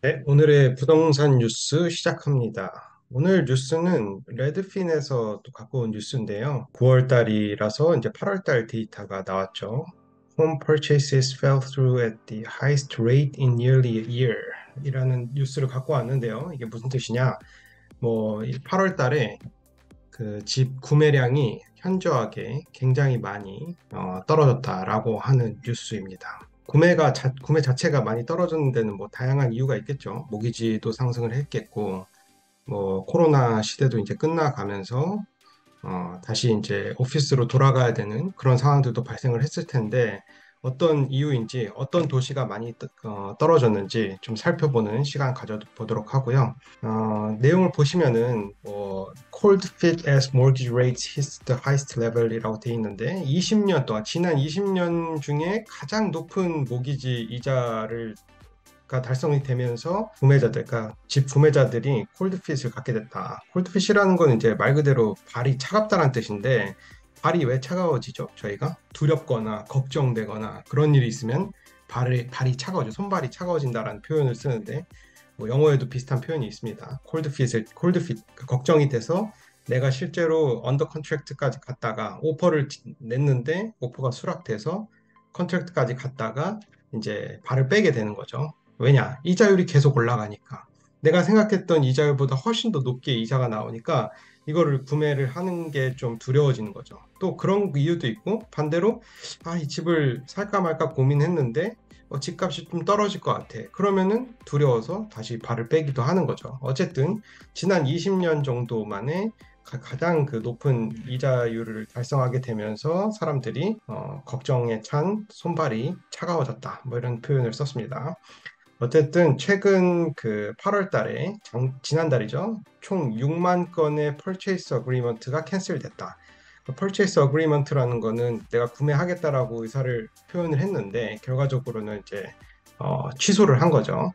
네, 오늘의 부동산 뉴스 시작합니다. 오늘 뉴스는 레드핀에서 또 갖고 온 뉴스인데요. 9월 달이라서 이제 8월 달 데이터가 나왔죠. Home purchases fell through at the highest rate in nearly a year 이라는 뉴스를 갖고 왔는데요. 이게 무슨 뜻이냐? 8월 달에 그 집 구매량이 현저하게 굉장히 많이 떨어졌다라고 하는 뉴스입니다. 구매 자체가 많이 떨어졌는 데는 뭐 다양한 이유가 있겠죠. 모기지도 상승을 했겠고, 뭐 코로나 시대도 이제 끝나가면서 다시 이제 오피스로 돌아가야 되는 그런 상황들도 발생을 했을 텐데 어떤 이유인지 어떤 도시가 많이 떨어졌는지 좀 살펴보는 시간 가져보도록 하고요. 내용을 보시면은 cold fit as mortgage rates hits the highest level이라고 돼 있는데 20년 동안 지난 20년 중에 가장 높은 모기지 이자를 가 달성이 되면서 그러니까 집 구매자들이 콜드핏을 갖게 됐다. 콜드핏이라는 건 이제 말 그대로 발이 차갑다는 뜻인데 발이 왜 차가워지죠? 저희가 두렵거나 걱정되거나 그런 일이 있으면 발이 차가워져, 손발이 차가워진다라는 표현을 쓰는데 뭐 영어에도 비슷한 표현이 있습니다. 콜드핏 걱정이 돼서 내가 실제로 언더 컨트랙트까지 갔다가 오퍼를 냈는데 오퍼가 수락돼서 컨트랙트까지 갔다가 이제 발을 빼게 되는 거죠. 왜냐? 이자율이 계속 올라가니까. 내가 생각했던 이자율보다 훨씬 더 높게 이자가 나오니까 이거를 구매를 하는 게 좀 두려워지는 거죠. 또 그런 이유도 있고 반대로 이 집을 살까 말까 고민했는데 집값이 좀 떨어질 것 같아. 그러면은 두려워서 다시 발을 빼기도 하는 거죠. 어쨌든 지난 20년 정도 만에 가장 그 높은 이자율을 달성하게 되면서 사람들이 걱정에 찬 손발이 차가워졌다. 뭐 이런 표현을 썼습니다. 어쨌든 최근 그 8월 달에 지난달이죠. 총 6만 건의 purchase agreement가 캔슬됐다. purchase agreement라는 거는 내가 구매하겠다라고 의사를 표현을 했는데 결과적으로는 이제 취소를 한 거죠.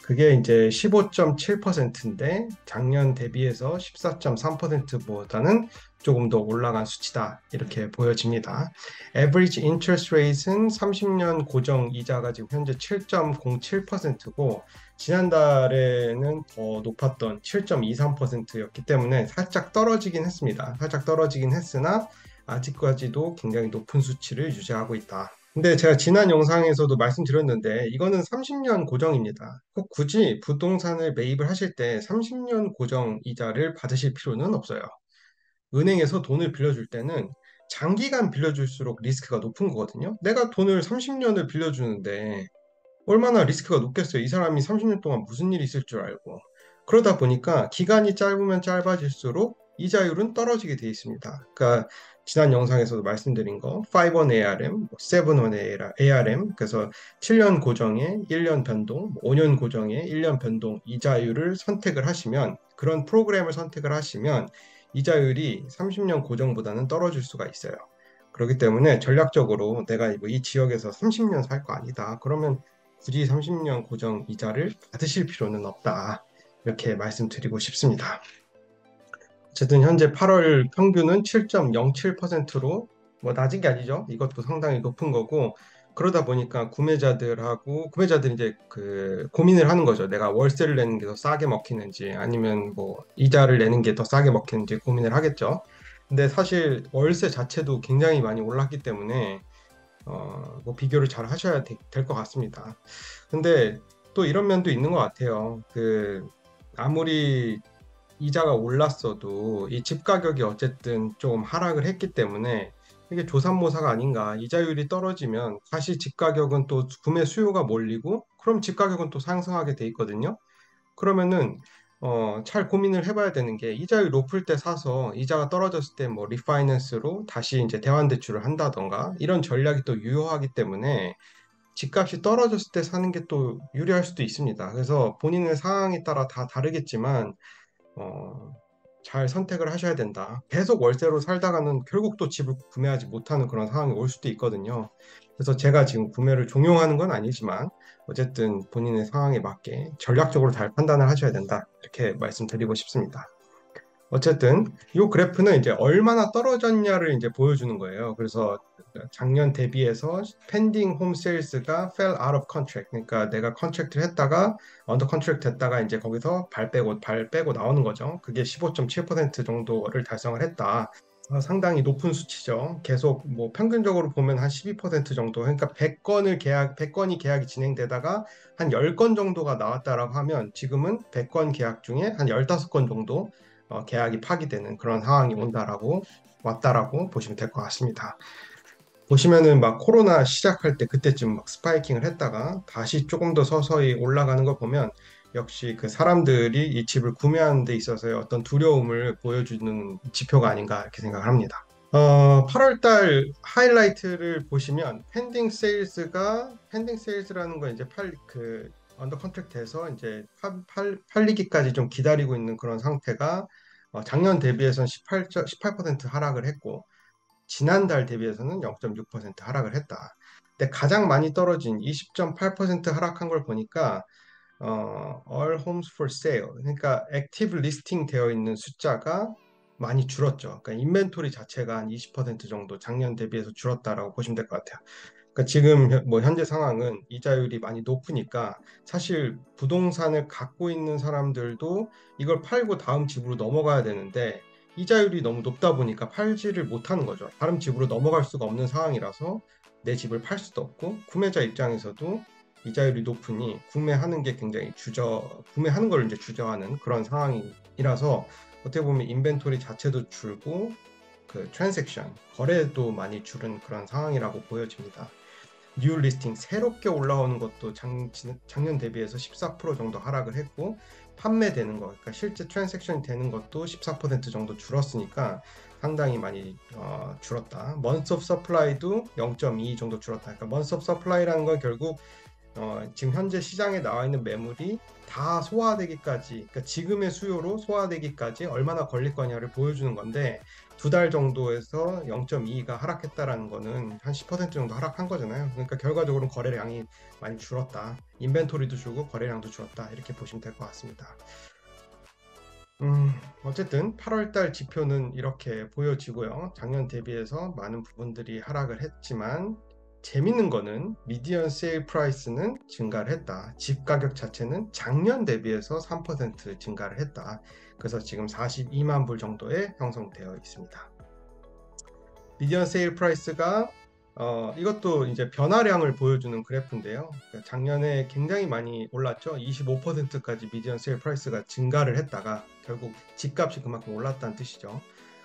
그게 이제 15.7%인데 작년 대비해서 14.3%보다는 조금 더 올라간 수치다. 이렇게 보여집니다. Average interest rate은 30년 고정 이자가 지금 현재 7.07%고 지난달에는 더 높았던 7.23%였기 때문에 살짝 떨어지긴 했습니다. 살짝 떨어지긴 했으나 아직까지도 굉장히 높은 수치를 유지하고 있다. 근데 제가 지난 영상에서도 말씀드렸는데 이거는 30년 고정입니다. 꼭 굳이 부동산을 매입을 하실 때 30년 고정 이자를 받으실 필요는 없어요. 은행에서 돈을 빌려줄 때는 장기간 빌려줄수록 리스크가 높은 거거든요. 내가 돈을 30년을 빌려주는데 얼마나 리스크가 높겠어요. 이 사람이 30년 동안 무슨 일이 있을 줄 알고. 그러다 보니까 기간이 짧으면 짧아질수록 이자율은 떨어지게 돼 있습니다. 그러니까 지난 영상에서도 말씀드린 거 5-1 ARM, 7-1 ARM 그래서 7년 고정에 1년 변동, 5년 고정에 1년 변동 이자율을 선택을 하시면 그런 프로그램을 선택을 하시면 이자율이 30년 고정보다는 떨어질 수가 있어요. 그렇기 때문에 전략적으로 내가 이 지역에서 30년 살 거 아니다. 그러면 굳이 30년 고정 이자를 받으실 필요는 없다. 이렇게 말씀드리고 싶습니다. 어쨌든 현재 8월 평균은 7.07%로 뭐 낮은 게 아니죠. 이것도 상당히 높은 거고 그러다 보니까 구매자들이 이제 그 고민을 하는 거죠. 내가 월세를 내는 게 더 싸게 먹히는지 아니면 뭐 이자를 내는 게 더 싸게 먹히는지 고민을 하겠죠. 근데 사실 월세 자체도 굉장히 많이 올랐기 때문에 뭐 비교를 잘 하셔야 될 것 같습니다. 근데 또 이런 면도 있는 것 같아요. 아무리 이자가 올랐어도 이 집 가격이 어쨌든 좀 하락을 했기 때문에 이게 조삼모사가 아닌가. 이자율이 떨어지면 다시 집 가격은 또 구매 수요가 몰리고 그럼 집 가격은 또 상승하게 돼 있거든요. 그러면은 잘 고민을 해봐야 되는 게 이자율 높을 때 사서 이자가 떨어졌을 때 뭐 리파이낸스로 다시 이제 대환 대출을 한다던가 이런 전략이 또 유효하기 때문에 집값이 떨어졌을 때 사는 게 또 유리할 수도 있습니다. 그래서 본인의 상황에 따라 다 다르겠지만 어, 잘 선택을 하셔야 된다. 계속 월세로 살다가는 결국 또 집을 구매하지 못하는 그런 상황이 올 수도 있거든요. 그래서 제가 지금 구매를 종용하는 건 아니지만 어쨌든 본인의 상황에 맞게 전략적으로 잘 판단을 하셔야 된다. 이렇게 말씀드리고 싶습니다. 어쨌든 이 그래프는 이제 얼마나 떨어졌냐를 이제 보여주는 거예요. 그래서 작년 대비해서 pending home sales가 fell out of contract. 그러니까 내가 컨트랙트를 했다가 언더 컨트랙트 했다가 이제 거기서 발 빼고 나오는 거죠. 그게 15.7% 정도를 달성을 했다. 상당히 높은 수치죠. 계속 뭐 평균적으로 보면 한 12% 정도. 그러니까 100건이 계약이 진행되다가 한 10건 정도가 나왔다라고 하면 지금은 100건 계약 중에 한 15건 정도 계약이 파기되는 그런 상황이 왔다라고 보시면 될 것 같습니다. 보시면은 막 코로나 시작할 때 그때쯤 막 스파이킹을 했다가 다시 조금 더 서서히 올라가는 걸 보면 역시 그 사람들이 이 집을 구매하는 데 있어서의 어떤 두려움을 보여주는 지표가 아닌가 이렇게 생각을 합니다. 8월 달 하이라이트를 보시면 펜딩 세일즈라는 건 이제 언더 컨트랙트에서 이제 팔리기까지 좀 기다리고 있는 그런 상태가 작년 대비해서는 18% 하락을 했고 지난달 대비해서는 0.6% 하락을 했다. 근데 가장 많이 떨어진 20.8% 하락한 걸 보니까 all homes for sale 그러니까 액티브 리스팅 되어 있는 숫자가 많이 줄었죠. 그러니까 인벤토리 자체가 한 20% 정도 작년 대비해서 줄었다라고 보시면 될 것 같아요. 그러니까 지금 뭐 현재 상황은 이자율이 많이 높으니까 사실 부동산을 갖고 있는 사람들도 이걸 팔고 다음 집으로 넘어가야 되는데 이자율이 너무 높다 보니까 팔지를 못하는 거죠. 다른 집으로 넘어갈 수가 없는 상황이라서 내 집을 팔 수도 없고 구매자 입장에서도 이자율이 높으니 구매하는 게 굉장히 구매하는 걸 이제 주저하는 그런 상황이라서 어떻게 보면 인벤토리 자체도 줄고 그 트랜잭션 거래도 많이 줄은 그런 상황이라고 보여집니다. 뉴 리스팅 새롭게 올라오는 것도 작년 대비해서 14% 정도 하락을 했고 판매되는 거 그러니까 실제 트랜잭션이 되는 것도 14% 정도 줄었으니까 상당히 많이 줄었다. months of supply도 0.2 정도 줄었다. 그러니까 months of supply라는 건 결국 지금 현재 시장에 나와 있는 매물이 다 소화되기까지, 그러니까 지금의 수요로 소화되기까지 얼마나 걸릴 거냐를 보여주는 건데, 두 달 정도에서 0.2가 하락했다라는 거는 한 10% 정도 하락한 거잖아요. 그러니까 결과적으로는 거래량이 많이 줄었다. 인벤토리도 줄고 거래량도 줄었다. 이렇게 보시면 될 것 같습니다. 어쨌든 8월 달 지표는 이렇게 보여지고요. 작년 대비해서 많은 부분들이 하락을 했지만 재밌는 거는 미디언 세일 프라이스는 증가를 했다. 집 가격 자체는 작년 대비해서 3% 증가를 했다. 그래서 지금 42만 불 정도에 형성되어 있습니다. 미디언 세일 프라이스가 이것도 이제 변화량을 보여주는 그래프인데요. 그러니까 작년에 굉장히 많이 올랐죠. 25%까지 미디언 세일 프라이스가 증가를 했다가 결국 집값이 그만큼 올랐다는 뜻이죠.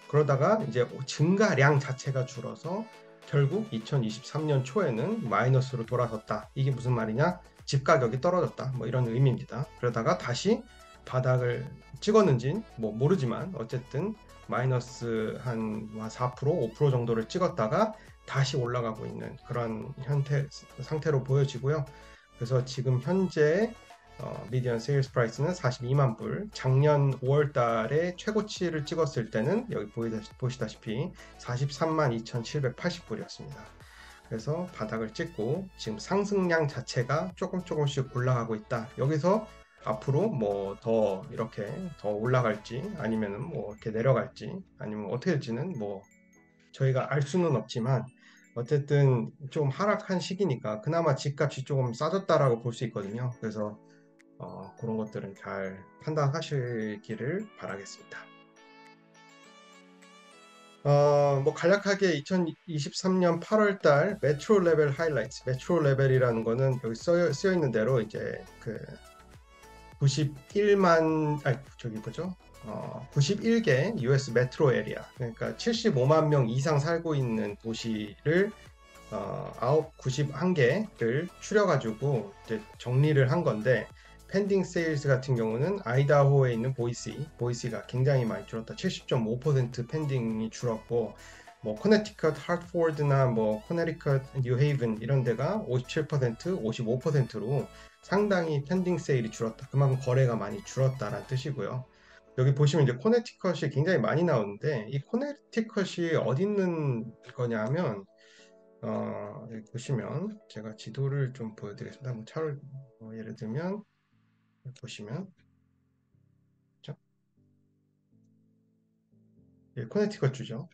그러다가 이제 증가량 자체가 줄어서 결국 2023년 초에는 마이너스로 돌아섰다. 이게 무슨 말이냐? 집 가격이 떨어졌다. 뭐 이런 의미입니다. 그러다가 다시 바닥을 찍었는지 뭐 모르지만 어쨌든 마이너스 한 4%, 5% 정도를 찍었다가 다시 올라가고 있는 그런 상태로 보여지고요. 그래서 지금 현재 미디언 세일스 프라이스는 42만 불, 작년 5월 달에 최고치를 찍었을 때는 여기 보시다시피 43만 2,780불이었습니다. 그래서 바닥을 찍고 지금 상승량 자체가 조금씩 올라가고 있다. 여기서 앞으로 뭐 더 이렇게 더 올라갈지 아니면은 뭐 이렇게 내려갈지 아니면 어떻게 될지는 뭐 저희가 알 수는 없지만 어쨌든 좀 하락한 시기니까 그나마 집값이 조금 싸졌다라고 볼 수 있거든요. 그래서 그런 것들은 잘 판단하시기를 바라겠습니다. 뭐 간략하게 2023년 8월 달 메트로 레벨 하이라이트, 메트로 레벨이라는 거는 여기 쓰여 있는 대로 이제 그 91만, 아니 저기 뭐죠? 91개 US 메트로 에리아, 그러니까 75만 명 이상 살고 있는 도시를 91개를 추려가지고 이제 정리를 한 건데 펜딩 세일즈 같은 경우는 아이다호에 있는 보이시가 굉장히 많이 줄었다. 70.5% 펜딩이 줄었고 뭐 코네티컷, 하트포드나 뭐 코네티컷, 뉴헤이븐 이런 데가 57%, 55%로 상당히 펜딩 세일이 줄었다. 그만큼 거래가 많이 줄었다라는 뜻이고요. 여기 보시면 이제 코네티컷이 굉장히 많이 나오는데 이 코네티컷이 어디 있는 거냐면 여기 보시면 제가 지도를 좀 보여드리겠습니다. 뭐 차를 예를 들면 보시면 예, 코네티컷 주죠.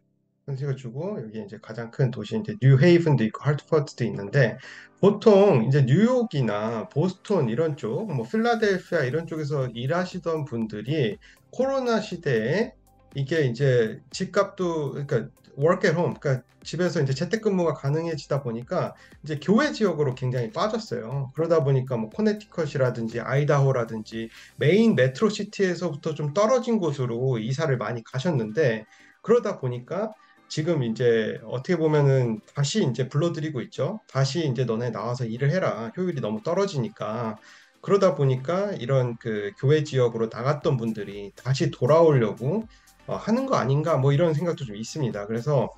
코네티컷 주고 여기 이제 가장 큰 도시 이제 뉴헤이븐도 있고 하트퍼드도 있는데 보통 이제 뉴욕이나 보스턴 이런 쪽, 뭐 필라델피아 이런 쪽에서 일하시던 분들이 코로나 시대에 이게 이제 집값도 그러니까 work at home, 그러니까 집에서 이제 재택근무가 가능해지다 보니까 이제 교외 지역으로 굉장히 빠졌어요. 그러다 보니까 뭐 코네티컷이라든지 아이다호라든지 메인 메트로 시티에서부터 좀 떨어진 곳으로 이사를 많이 가셨는데 그러다 보니까 지금 이제 어떻게 보면은 다시 이제 불러들이고 있죠. 다시 이제 너네 나와서 일을 해라. 효율이 너무 떨어지니까. 그러다 보니까 이런 그 교외 지역으로 나갔던 분들이 다시 돌아오려고 하는 거 아닌가 뭐 이런 생각도 좀 있습니다. 그래서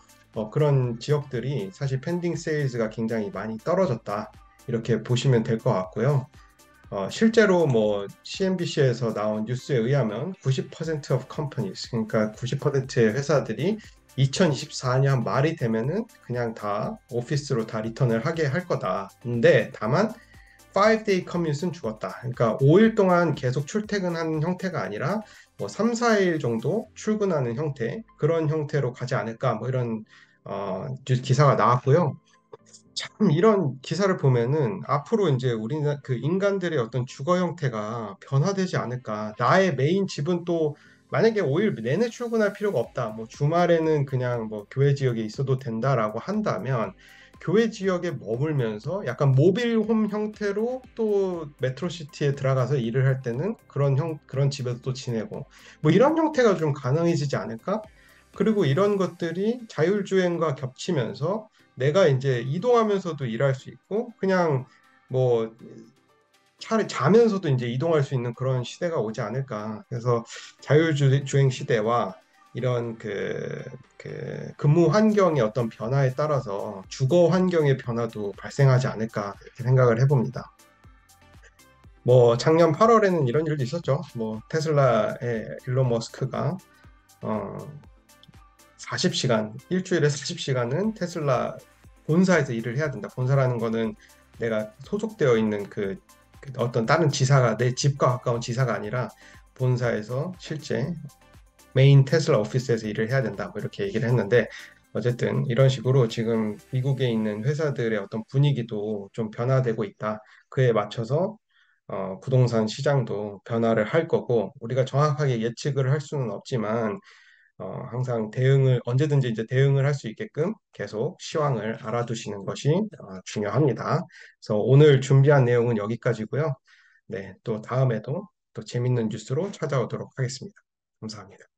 그런 지역들이 사실 펜딩 세일즈가 굉장히 많이 떨어졌다. 이렇게 보시면 될 것 같고요. 실제로 뭐 CNBC에서 나온 뉴스에 의하면 90% of companies, 그러니까 90%의 회사들이 2024년 말이 되면은 그냥 다 오피스로 다 리턴을 하게 할 거다. 근데 다만 5-day commute는 죽었다. 그러니까 5일 동안 계속 출퇴근하는 형태가 아니라 뭐 3, 4일 정도 출근하는 형태, 그런 형태로 가지 않을까 뭐 이런 기사가 나왔고요. 참 이런 기사를 보면은 앞으로 이제 우리는 그 인간들의 어떤 주거 형태가 변화되지 않을까. 나의 메인 집은 또 만약에 5일 내내 출근할 필요가 없다. 뭐 주말에는 그냥 뭐 교회 지역에 있어도 된다라고 한다면 교회 지역에 머물면서 약간 모빌홈 형태로 또 메트로시티에 들어가서 일을 할 때는 그런 집에서 또 지내고 뭐 이런 형태가 좀 가능해지지 않을까? 그리고 이런 것들이 자율주행과 겹치면서 내가 이제 이동하면서도 일할 수 있고 그냥 뭐 차라리 자면서도 이제 이동할 수 있는 그런 시대가 오지 않을까. 그래서 자율주행 시대와 이런 그 근무 환경의 어떤 변화에 따라서 주거 환경의 변화도 발생하지 않을까 이렇게 생각을 해봅니다. 뭐 작년 8월에는 이런 일도 있었죠. 뭐 테슬라의 일론 머스크가 어 40시간, 일주일에 40시간은 테슬라 본사에서 일을 해야 된다. 본사라는 거는 내가 소속되어 있는 그 어떤 다른 지사가 내 집과 가까운 지사가 아니라 본사에서 실제 메인 테슬라 오피스에서 일을 해야 된다. 뭐 이렇게 얘기를 했는데 어쨌든 이런 식으로 지금 미국에 있는 회사들의 어떤 분위기도 좀 변화되고 있다. 그에 맞춰서 부동산 시장도 변화를 할 거고 우리가 정확하게 예측을 할 수는 없지만 항상 대응을 언제든지 이제 대응을 할 수 있게끔 계속 시황을 알아두시는 것이 중요합니다. 그래서 오늘 준비한 내용은 여기까지고요. 네, 또 다음에도 또 재밌는 뉴스로 찾아오도록 하겠습니다. 감사합니다.